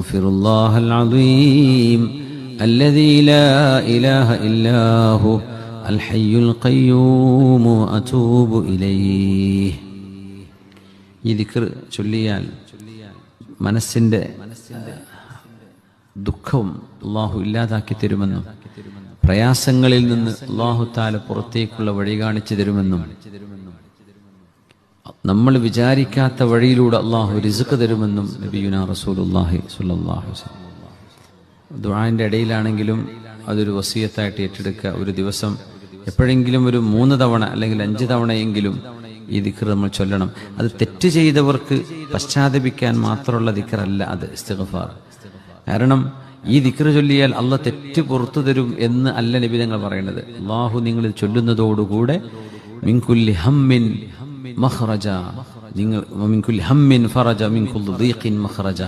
അസ്തഗ്ഫിറുല്ലാഹൽ അദീം الذي لا إله إلا هو الحي القيوم أتوب إليه. ഈ ദിക്ർ ചൊല്ലിയാൽ മനസ്സിന്റെ ദുഃഖം അല്ലാഹു ഇല്ലാതാക്കി തരുമെന്നും പ്രയാസങ്ങളിൽ നിന്ന് അല്ലാഹു തആല പുറത്തേക്കുള്ള വഴി കാണിച്ചു തരുമെന്നും നമ്മൾ വിചാരിക്കാത്ത വഴിയിലൂടെ അല്ലാഹു റിസ്ക് തരുമെന്നും നബിയുനാ റസൂലുള്ളാഹി സ്വല്ലല്ലാഹു അലൈഹി വസല്ലം. ദുആന്റെ ഇടയിലാണെങ്കിലും അതൊരു വസിയത്തായിട്ട് ഏറ്റെടുക്കുക. ഒരു ദിവസം എപ്പോഴെങ്കിലും ഒരു 3 തവണ അല്ലെങ്കിൽ 5 തവണയെങ്കിലും ഈ ദിക്ർ നമ്മൾ ചൊല്ലണം. അത് തെറ്റ് ചെയ്തവർക്ക് പശ്ചാത്തപിക്കാൻ മാത്രമുള്ള ദിക്റല്ല അത് ഇസ്തിഗ്ഫാർ. കാരണം ഈ ദിക്ർ ചൊല്ലിയാൽ അള്ളാഹ് തെറ്റ് പുറത്തു തരും എന്ന് അല്ല നബി തങ്ങൾ പറയുന്നത്. അല്ലാഹു നിങ്ങൾ ചൊല്ലുന്നതോടുകൂടെ മിൻ കുല്ലി ഹമ്മിൻ മഖ്റജ, നിങ്ങൾ മിൻ കുല്ലി ഹമ്മിൻ ഫറജ മിൻ കുല്ലി ദീഖിൻ മഖ്റജ,